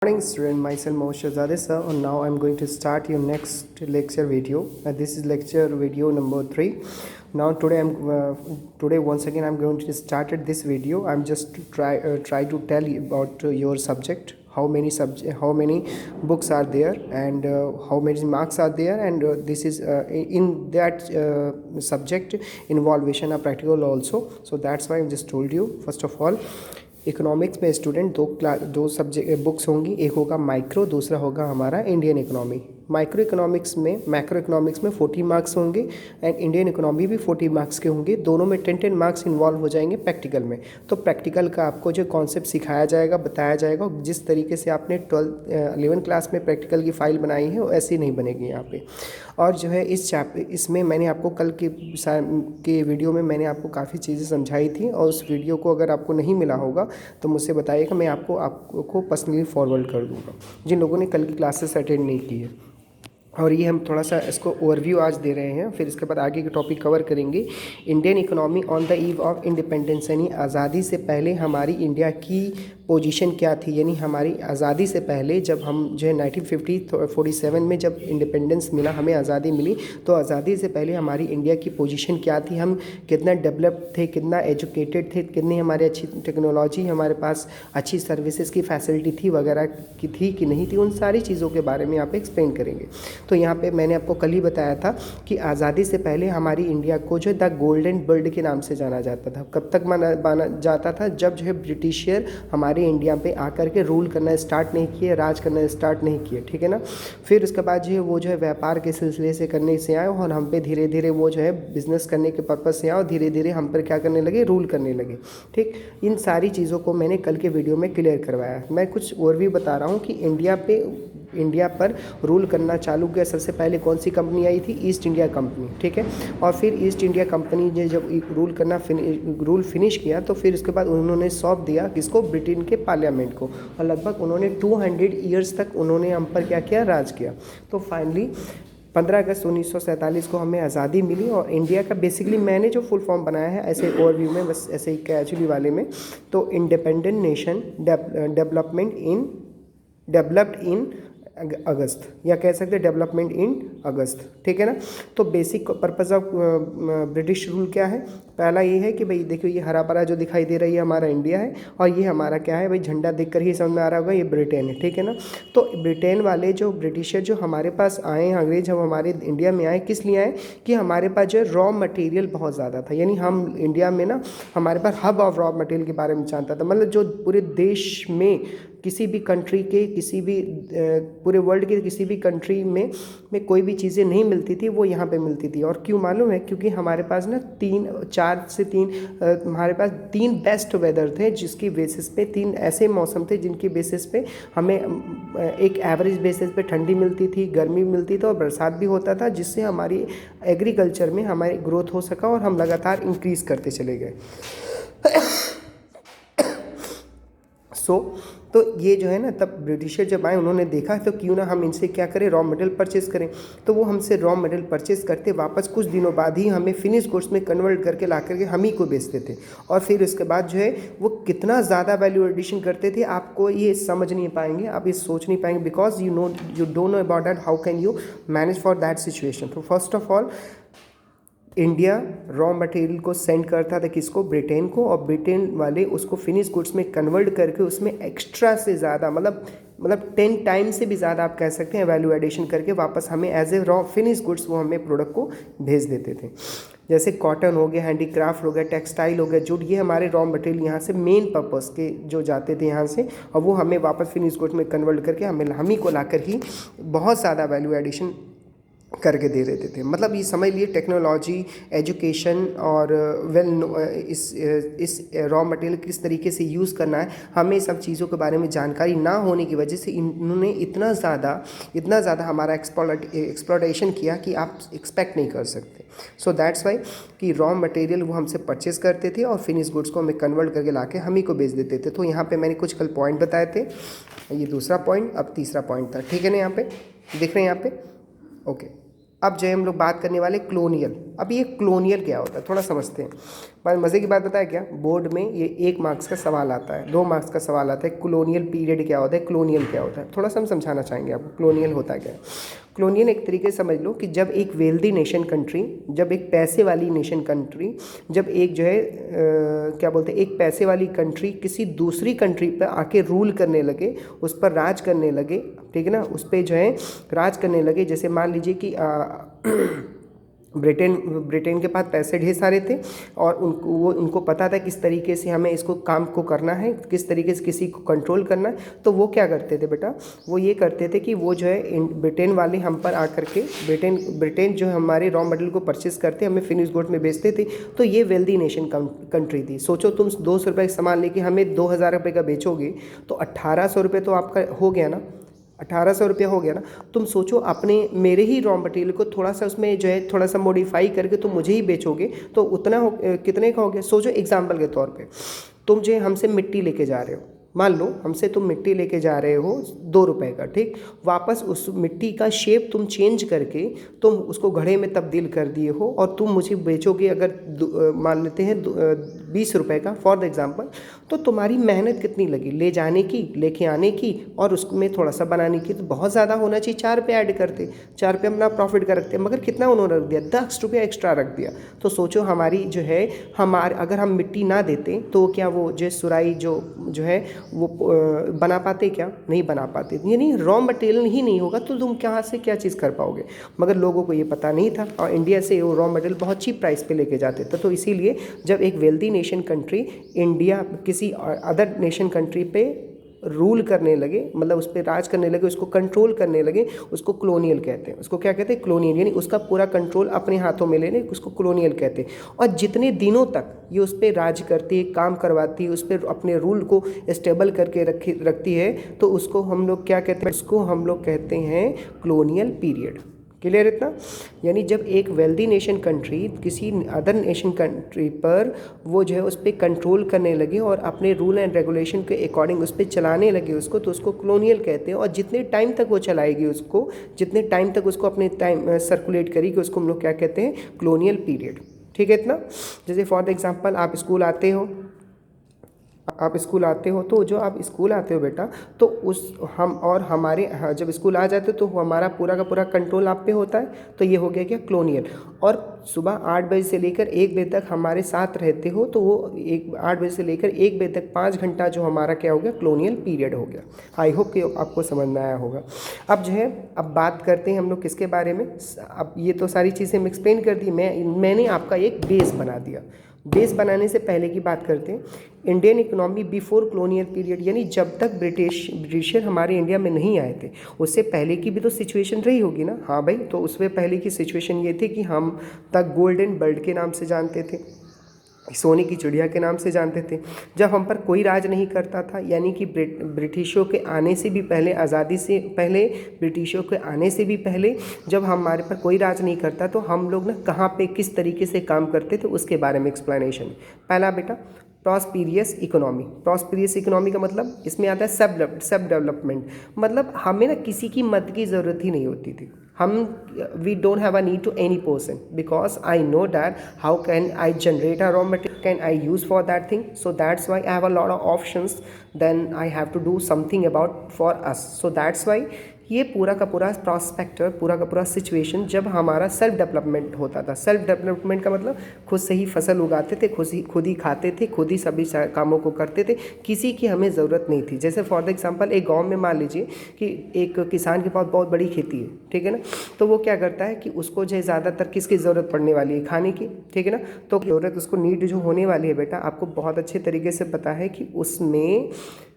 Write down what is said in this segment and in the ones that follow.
Morning student, myself Mohit Shahzade sir, and now I'm going to start your next lecture video. This is lecture video number 3. Now today once again I'm going to start this video. I'm just try to tell you about your subject, how many books are there, and how many marks are there, and this is in that subject involvation of practical also. So that's why I just told you. First of all, economics में student दो subject books होंगी, एक होगा micro, दूसरा होगा हमारा Indian economy. Macro economics में 40 marks होंगे एंड इंडियन इकोनॉमी भी 40 मार्क्स के होंगे। दोनों में 10 मार्क्स इन्वॉल्व हो जाएंगे प्रैक्टिकल में। तो प्रैक्टिकल का आपको जो कॉन्सेप्ट सिखाया जाएगा, बताया जाएगा, जिस तरीके से आपने 11th क्लास में प्रैक्टिकल की फ़ाइल बनाई है वो ऐसी नहीं बनेगी यहाँ पे। और जो है इसमें मैंने आपको कल के वीडियो में मैंने आपको काफ़ी चीज़ें समझाई थी, और उस वीडियो को अगर आपको नहीं मिला होगा तो मुझसे बताइएगा, मैं आपको पर्सनली फॉरवर्ड कर दूँगा जिन लोगों ने कल की क्लासेस अटेंड नहीं की है। और ये हम थोड़ा सा इसको ओवरव्यू आज दे रहे हैं, फिर इसके बाद आगे के टॉपिक कवर करेंगे। Indian economy on the eve of independence, यानी आज़ादी से पहले हमारी इंडिया की पोजीशन क्या थी, यानी हमारी आज़ादी से पहले जब हम जो है 1947 में जब इंडिपेंडेंस मिला, हमें आज़ादी मिली, तो आज़ादी से पहले हमारी इंडिया की पोजीशन क्या थी, हम कितना डेवलप थे, कितना एजुकेटेड थे, कितनी हमारे अच्छी टेक्नोलॉजी, हमारे पास अच्छी सर्विसेज की फैसिलिटी थी वगैरह की थी कि नहीं थी, उन सारी चीज़ों के बारे में यहाँ पे एक्सप्लेन करेंगे। तो यहाँ पे मैंने आपको कल ही बताया था कि आज़ादी से पहले हमारी इंडिया को जो द गोल्डन बर्ड के नाम से जाना जाता था। कब तक माना जाता था? जब जो है ब्रिटिशियर हमारे इंडिया पे आकर के रूल करना स्टार्ट नहीं किए, राज करना स्टार्ट नहीं किए, ठीक है ना। फिर उसके बाद जो है वो जो है व्यापार के सिलसिले से करने से आए, और हम पे धीरे धीरे वो जो है बिज़नेस करने के पर्पज़ से आए, और धीरे धीरे हम पर क्या करने लगे, रूल करने लगे। ठीक, इन सारी चीज़ों को मैंने कल के वीडियो में क्लियर करवाया। मैं कुछ और भी बता रहा हूँ कि इंडिया पर रूल करना चालू किया। सबसे पहले कौन सी कंपनी आई थी? ईस्ट इंडिया कंपनी, ठीक है। और फिर ईस्ट इंडिया कंपनी ने जब रूल फिनिश किया, तो फिर उसके बाद उन्होंने सौंप दिया किसको? ब्रिटेन के पार्लियामेंट को, और लगभग उन्होंने 200 ईयर्स तक उन्होंने हम पर क्या किया? राज किया। तो फाइनली 15 अगस्त 1947 को हमें आज़ादी मिली। और इंडिया का बेसिकली मैंने जो फुल फॉर्म बनाया है ऐसे ओवरव्यू में, बस ऐसे ही कैजुअली वाले में, तो इंडिपेंडेंट नेशन डेवलप्ड इन अगस्त, या कह सकते हैं डेवलपमेंट इन अगस्त, ठीक है ना। तो basic purpose of British rule क्या है? पहला ये है कि भाई देखिए, ये हरा भरा जो दिखाई दे रही है हमारा इंडिया है, और ये हमारा क्या है भाई, झंडा देखकर ही समझ में आ रहा होगा ये ब्रिटेन है, ठीक है ना। तो ब्रिटेन वाले जो ब्रिटिशर जो हमारे पास आए, अंग्रेज जब हमारे इंडिया में आए, किस लिए आए? कि हमारे पास जो है रॉ मटेरियल बहुत ज़्यादा था, यानी हम इंडिया में ना हमारे पास हब ऑफ रॉ मटेरियल के बारे में जानता था, मतलब जो पूरे देश में किसी भी कंट्री के पूरे वर्ल्ड के किसी भी कंट्री में कोई भी चीज़ें नहीं मिलती थी, वो यहाँ पे मिलती थी। और क्यों मालूम है? क्योंकि हमारे पास ना 3 बेस्ट वेदर थे, जिसकी बेसिस पे 3 ऐसे मौसम थे जिनकी बेसिस पे हमें एक एवरेज बेसिस पे ठंडी मिलती थी, गर्मी मिलती थी, और बरसात भी होता था, जिससे हमारी एग्रीकल्चर में हमारी ग्रोथ हो सका, और हम लगातार इंक्रीज़ करते चले गए। तो ये जो है ना, तब ब्रिटिशर जब आए, उन्होंने देखा तो क्यों ना हम इनसे क्या करें, रॉ मटेरियल परचेस करें। तो वो हमसे रॉ मटेरियल परचेस करते, वापस कुछ दिनों बाद ही हमें फिनिश गुड्स में कन्वर्ट करके ला करके हम ही को बेचते थे। और फिर उसके बाद जो है वो कितना ज़्यादा वैल्यू एडिशन करते थे, आपको ये समझ नहीं पाएंगे, आप ये सोच नहीं पाएंगे, because you don't know about that, how can you manage for that situation. तो first of all India raw material को सेंड करता था किसको? ब्रिटेन को, और ब्रिटेन वाले उसको फिनिश गुड्स में कन्वर्ट करके उसमें एक्स्ट्रा से ज़्यादा, मतलब 10 टाइम से भी ज़्यादा आप कह सकते हैं वैल्यू एडिशन करके वापस हमें as a raw finish goods वो हमें प्रोडक्ट को भेज देते थे। जैसे कॉटन हो गया, हैंडीक्राफ्ट हो गया, टेक्सटाइल हो गया, जूट, ये हमारे रॉ मटेरियल यहाँ से मेन पर्पस के जो जाते थे यहाँ से, और वो हमें वापस फिनिश गुड्स में कन्वर्ट करके हम ही को ला कर ही बहुत ज़्यादा वैल्यू एडिशन करके दे देते थे। मतलब ये समझ लिए टेक्नोलॉजी, एजुकेशन और इस रॉ मटेरियल किस तरीके से यूज़ करना है, हमें सब चीज़ों के बारे में जानकारी ना होने की वजह से इन्होंने इतना ज़्यादा हमारा एक्सप्लॉयटेशन किया कि आप एक्सपेक्ट नहीं कर सकते। सो दैट्स वाई कि रॉ मटेरियल वो हमसे परचेस करते थे, और फिनिश गुड्स को हमें कन्वर्ट करके ला के हम ही को बेच देते थे। तो यहाँ पर मैंने कुछ कल पॉइंट बताए थे, ये दूसरा पॉइंट, अब तीसरा पॉइंट था, ठीक है ना। यहाँ पे देख रहे हैं यहाँ पे, ओके। अब जो है हम लोग बात करने वाले कॉलोनियल। अब ये कॉलोनियल क्या होता है थोड़ा समझते हैं। पर मज़े की बात बताया क्या, बोर्ड में ये 1 मार्क्स का सवाल आता है, 2 मार्क्स का सवाल आता है, कॉलोनियल पीरियड क्या होता है, कॉलोनियल क्या होता है, थोड़ा सा हम समझाना चाहेंगे आपको कॉलोनियल होता क्या है। कॉलोनियल एक तरीके से समझ लो कि जब एक वेल्दी नेशन कंट्री, जब एक पैसे वाली नेशन कंट्री, जब एक जो है क्या बोलते हैं, एक पैसे वाली कंट्री किसी दूसरी कंट्री पर आके रूल करने लगे, उस पर राज करने लगे, ठीक है ना, उस पर जो है राज करने लगे। जैसे मान लीजिए कि ब्रिटेन के पास पैसे ढेर सारे थे और उनको पता था किस तरीके से हमें इसको काम को करना है, किस तरीके से किसी को कंट्रोल करना है। तो वो क्या करते थे बेटा, वो ये करते थे कि वो जो है ब्रिटेन वाले हम पर आकर के ब्रिटेन जो हमारे रॉ मटेरियल को परचेस करते, हमें फिनिश गुड में बेचते थे। तो ये वेल्दी नेशन कंट्री थी। सोचो तुम 200 रुपये का सामान लेके हमें 2000 रुपये का बेचोगे तो 1800 रुपये तो आपका हो गया ना, 1800 रुपया हो गया ना। तुम सोचो अपने मेरे ही रॉ मटेरियल को थोड़ा सा उसमें जो है थोड़ा सा मॉडिफाई करके तुम मुझे ही बेचोगे तो उतना कितने का हो गया। सोचो एग्जाम्पल के तौर पे तुम जो है हमसे मिट्टी लेके जा रहे हो, मान लो हमसे तुम मिट्टी लेके जा रहे हो 2 रुपए का, ठीक, वापस उस मिट्टी का शेप तुम चेंज करके तुम उसको घड़े में तब्दील कर दिए हो और तुम मुझे बेचोगे अगर मान लेते हैं 20 रुपए का फॉर द एग्जांपल। तो तुम्हारी मेहनत कितनी लगी, ले जाने की, लेके आने की और उसमें थोड़ा सा बनाने की, तो बहुत ज़्यादा होना चाहिए। 4 रुपये ऐड करते, 4 रुपये अपना प्रॉफिट का रखते, मगर कितना उन्होंने रख दिया, 10 रुपये एक्स्ट्रा रख दिया। तो सोचो हमारी जो है अगर हम मिट्टी ना देते तो क्या वो जो सुराई जो है वो बना पाते, क्या नहीं बना पाते। यानी रॉ मटेरियल ही नहीं होगा तो तुम कहाँ से क्या चीज़ कर पाओगे। मगर लोगों को ये पता नहीं था और इंडिया से वो रॉ मटेरियल बहुत चीप प्राइस पे लेके जाते थे। तो इसीलिए जब एक वेल्दी नेशन कंट्री इंडिया किसी अदर नेशन कंट्री पे रूल करने लगे, मतलब उस पर राज करने लगे, उसको कंट्रोल करने लगे, उसको कॉलोनियल कहते हैं। उसको क्या कहते हैं, कॉलोनियल, यानी उसका पूरा कंट्रोल अपने हाथों में लेने, उसको कॉलोनियल कहते हैं। और जितने दिनों तक ये उस पर राज करती है, काम करवाती है, उस पर अपने रूल को स्टेबल करके रखती है, तो उसको हम लोग क्या कहते हैं, उसको हम लोग कहते हैं कॉलोनियल पीरियड। क्लियर इतना। यानी जब एक वेल्दी नेशन कंट्री किसी अदर नेशन कंट्री पर वो जो है उस पर कंट्रोल करने लगे और अपने रूल एंड रेगुलेशन के अकॉर्डिंग उस पर चलाने लगे उसको, तो उसको कॉलोनियल कहते हैं। और जितने टाइम तक वो चलाएगी उसको, जितने टाइम तक उसको अपने टाइम सर्कुलेट करेगी, उसको हम लोग क्या कहते हैं, कॉलोनियल पीरियड। ठीक है इतना। जैसे फॉर द एग्जांपल आप स्कूल आते हो, तो जो आप स्कूल आते हो बेटा, तो जब स्कूल आ जाते हो तो हमारा पूरा का पूरा कंट्रोल आप पे होता है। तो ये हो गया क्या, कॉलोनियल। और सुबह 8 बजे से लेकर 1 बजे तक हमारे साथ रहते हो, तो वो 8 बजे से लेकर 1 बजे तक 5 घंटा जो हमारा क्या हो गया, कॉलोनियल पीरियड हो गया। आई होप कि आपको समझ में आया होगा। अब जो है अब बात करते हैं हम लोग किसके बारे में। अब ये तो सारी चीज़ें हम एक्सप्लेन कर दी, मैंने आपका एक बेस बना दिया। बेस बनाने से पहले की बात करते हैं, Indian economy before colonial period, यानी जब तक ब्रिटिशर हमारे इंडिया में नहीं आए थे, उससे पहले की भी तो सिचुएशन रही होगी ना। हाँ भाई, तो उससे पहले की सिचुएशन ये थी कि हम तक गोल्डन बर्ड के नाम से जानते थे, सोने की चिड़िया के नाम से जानते थे। जब हम पर कोई राज नहीं करता था, यानी कि ब्रिटिशों के आने से भी पहले, आज़ादी से पहले, ब्रिटिशों के आने से भी पहले, जब हमारे पर कोई राज नहीं करता, तो हम लोग ना कहाँ पे किस तरीके से काम करते थे उसके बारे में एक्सप्लेनेशन। पहला बेटा, प्रॉस्पीरियस इकोनॉमी। प्रॉस्पीरियस इकोनॉमी का मतलब इसमें आता है सब डेवलपमेंट, मतलब हमें ना किसी की मदद की ज़रूरत ही नहीं होती थी। we don't have a need to any person, because I know that how can I generate a raw material, can I use for that thing. So that's why I have a lot of options, then I have to do something about for us. So that's why ये पूरा का पूरा प्रॉस्पेक्टर, पूरा का पूरा situation जब हमारा self development होता था। सेल्फ डेवलपमेंट का मतलब खुद से ही फसल उगाते थे, खुद ही खाते थे, खुद ही सभी कामों को करते थे, किसी की हमें ज़रूरत नहीं थी। जैसे फॉर द एग्जांपल एक गांव में मान लीजिए कि एक किसान के पास बहुत बड़ी खेती है, ठीक है ना, तो वो क्या करता है कि उसको जो है ज़्यादातर किसकी ज़रूरत पड़ने वाली है, खाने की, ठीक है ना। तो ज़रूरत उसको नीड जो होने वाली है बेटा, आपको बहुत अच्छे तरीके से पता है कि उसमें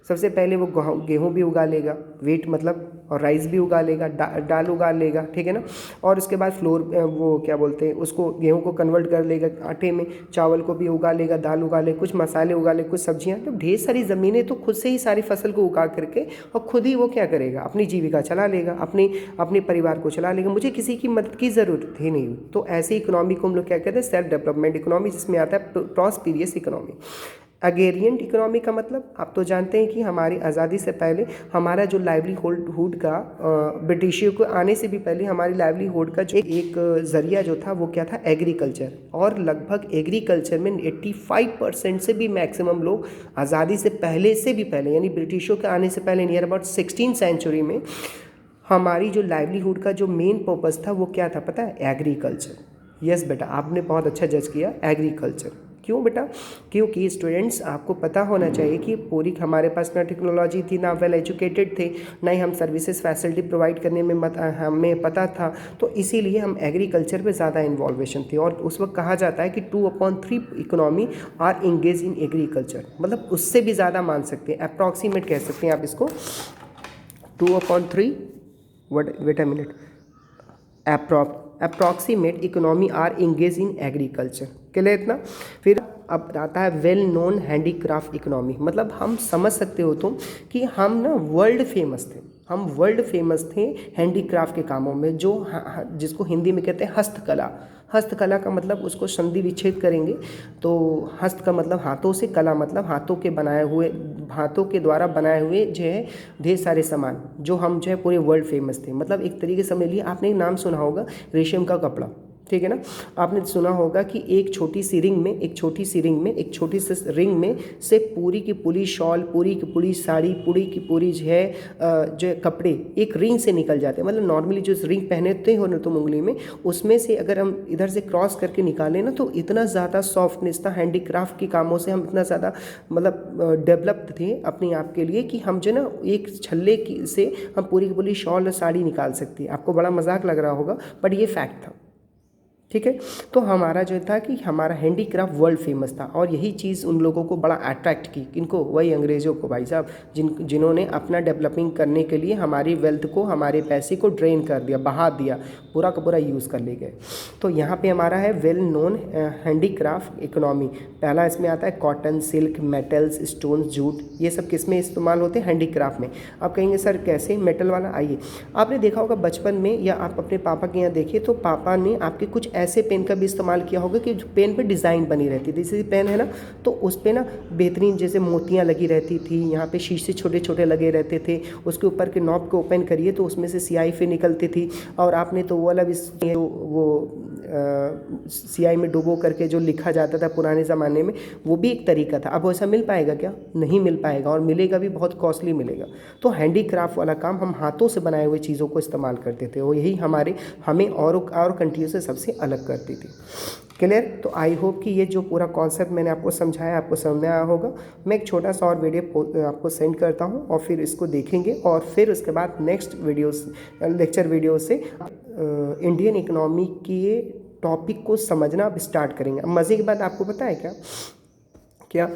सबसे पहले वो गेहूँ भी उगा लेगा, वीट मतलब, और राइस भी उगा लेगा, दाल उगा लेगा, ठीक है ना। और उसके बाद वो क्या बोलते हैं, उसको गेहूँ को कन्वर्ट कर लेगा आटे में, चावल को भी उगा लेगा, दाल उगा लेगा, कुछ मसाले उगा लेगा, कुछ सब्जियाँ, तो ढेर सारी ज़मीनें, तो खुद से ही सारी फसल को उगा करके और खुद ही वो क्या करेगा, अपनी जीविका चला लेगा, अपने परिवार को चला लेगा, मुझे किसी की मदद की ज़रूरत ही नहीं। तो ऐसी इकोनॉमी को हम लोग क्या कहते हैं, सेल्फ डेवलपमेंट इकोनॉमी, जिसमें आता है प्रॉस्पेरियस इकोनॉमी। अगेरियन इकोनॉमी का मतलब आप तो जानते हैं कि हमारी आज़ादी से पहले हमारा जो लाइवलीहुड का ब्रिटिशियों को आने से भी पहले हमारी लाइवलीहुड का जो एक ज़रिया जो था वो क्या था, एग्रीकल्चर। और लगभग एग्रीकल्चर में 85% से भी मैक्सिमम लोग आज़ादी से पहले यानी ब्रिटिशों के आने से पहले नियर अबाउट 16th सेंचुरी में हमारी जो लाइवलीहुड का जो मेन पर्पस था वो क्या था पता है, एग्रीकल्चर। यस बेटा, आपने बहुत अच्छा जज किया, एग्रीकल्चर। क्यों बेटा? क्योंकि स्टूडेंट्स आपको पता होना चाहिए कि पूरी हमारे पास ना टेक्नोलॉजी थी, ना वेल एजुकेटेड थे, ना ही हम सर्विसेज फैसिलिटी प्रोवाइड करने में हमें पता था, तो इसीलिए हम एग्रीकल्चर पे ज़्यादा इन्वॉल्वेशन थी। और उस वक्त कहा जाता है कि 2/3 economy are engage in agriculture, मतलब उससे भी ज़्यादा मान सकते हैं, अप्रॉक्सीमेट कह सकते हैं आप इसको। 2/3 wait a minute, approximate economy are engage in agriculture. Clear इतना? फिर अब आता है वेल नोन हैंडीक्राफ्ट इकोनॉमी, मतलब हम समझ सकते हो तुम कि हम ना वर्ल्ड फेमस थे हैंडीक्राफ्ट के कामों में, जो जिसको हिंदी में कहते हैं हस्तकला। हस्तकला का मतलब उसको संधि विच्छेद करेंगे तो हस्त का मतलब हाथों से, कला मतलब हाथों के द्वारा बनाए हुए जो है ढेर सारे सामान, जो हम जो है पूरे वर्ल्ड फेमस थे। मतलब एक तरीके से समझ लिए, आपने एक नाम सुना होगा रेशम का कपड़ा, ठीक है ना? आपने सुना होगा कि एक छोटी सी रिंग में एक छोटी सी रिंग में से पूरी की पूरी शॉल, पूरी की पूरी साड़ी, पूरी की पूरी जो है कपड़े एक रिंग से निकल जाते हैं। मतलब नॉर्मली जो रिंग पहनते हो ना तुम उंगली में, उसमें से अगर हम इधर से क्रॉस करके निकालें ना तो इतना ज़्यादा सॉफ्टनेस था हैंडीक्राफ्ट के कामों से, हम इतना ज़्यादा मतलब डेवलप्ड थे अपने आप के लिए कि हम जो ना एक छल्ले से हम पूरी की पूरी शॉल और साड़ी निकाल सकते हैं। आपको बड़ा मजाक लग रहा होगा बट ये फैक्ट था, ठीक है? तो हमारा जो था कि हमारा हैंडीक्राफ्ट वर्ल्ड फेमस था, और यही चीज़ उन लोगों को बड़ा अट्रैक्ट की, किनको? वही अंग्रेज़ों को भाई साहब, जिन्होंने अपना डेवलपिंग करने के लिए हमारी वेल्थ को, हमारे पैसे को ड्रेन कर दिया, बहा दिया, पूरा का पूरा यूज़ कर ले गए। तो यहाँ पे हमारा है वेल नोन हैंडीक्राफ्ट इकोनॉमी। पहला इसमें आता है cotton, silk, metals, stones, jute, ये सब किस में इस्तेमाल होते हैं? हैंडीक्राफ्ट में। आप कहेंगे सर कैसे मेटल वाला? आइए, आपने देखा होगा बचपन में या आप अपने पापा के यहाँ देखिए तो पापा ने आपके कुछ ऐसे पेन का भी इस्तेमाल किया होगा कि पेन पे डिज़ाइन बनी रहती थी। जैसे पेन है ना, तो उस पे ना बेहतरीन जैसे मोतियाँ लगी रहती थी, यहाँ पे शीशे छोटे छोटे लगे रहते थे, उसके ऊपर के नॉब को ओपन करिए तो उसमें से स्याही फिर निकलती थी। और आपने तो वो वाला भी वो स्याही में डुबो करके जो लिखा जाता था पुराने ज़माने में, वो भी एक तरीका था। अब वैसा मिल पाएगा क्या? नहीं मिल पाएगा, और मिलेगा भी बहुत कॉस्टली मिलेगा। तो हैंडीक्राफ्ट वाला काम हम हाथों से बनाए हुए चीज़ों को इस्तेमाल करते थे, और यही हमें और कंट्रियों से सबसे अलग करती थी। क्लियर? तो आई होप कि ये जो पूरा कॉन्सेप्ट मैंने आपको समझाया आपको समझ में आया होगा। मैं एक छोटा सा और वीडियो आपको सेंड करता हूँ और फिर इसको देखेंगे, और फिर उसके बाद नेक्स्ट लेक्चर वीडियो से इंडियन इकोनॉमी के टॉपिक को समझना अब स्टार्ट करेंगे। अब मज़े की बात आपको पता है क्या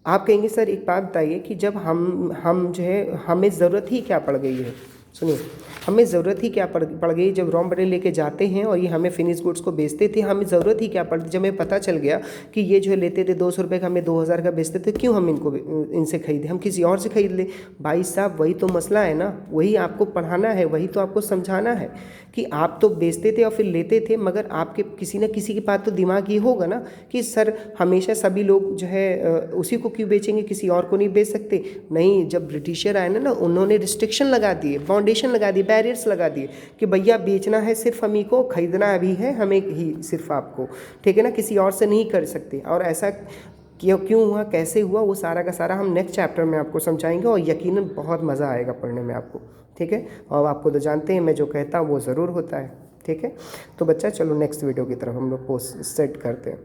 आप कहेंगे सर एक बात बताइए कि जब हम जो है हमें ज़रूरत ही क्या पड़ गई है? सुनिए, हमें ज़रूरत ही क्या पड़ गई जब रॉ मटेरियल लेके जाते हैं और ये हमें फिनिश गुड्स को बेचते थे, हमें ज़रूरत ही क्या पड़ती? जब हमें पता चल गया कि ये जो है लेते थे 200 रुपये का, हमें 2000 का बेचते थे, क्यों हम इनसे खरीदें? हम किसी और से खरीद ले। भाई साहब वही तो मसला है ना, वही आपको पढ़ाना है, वही तो आपको समझाना है कि आप तो बेचते थे और फिर लेते थे, मगर आपके किसी न किसी के पास तो दिमाग ये होगा ना कि सर हमेशा सभी लोग जो है उसी को क्यों बेचेंगे, किसी और को नहीं बेच सकते? नहीं, जब ब्रिटिशर आए ना उन्होंने रिस्ट्रिक्शन लगा दिए, फाउंडेशन लगा दिए, बैरियर्स लगा दिए कि भैया बेचना है सिर्फ हम ही को, खरीदना अभी है हमें ही, सिर्फ आपको, ठीक है ना, किसी और से नहीं कर सकते। और ऐसा क्यों हुआ, कैसे हुआ, वो सारा का सारा हम नेक्स्ट चैप्टर में आपको समझाएंगे, और यकीनन बहुत मज़ा आएगा पढ़ने में आपको, ठीक है? और आपको तो जानते हैं मैं जो कहता हूँ वो ज़रूर होता है, ठीक है? तो बच्चा चलो नेक्स्ट वीडियो की तरफ हम लोग पोस्ट सेट करते हैं।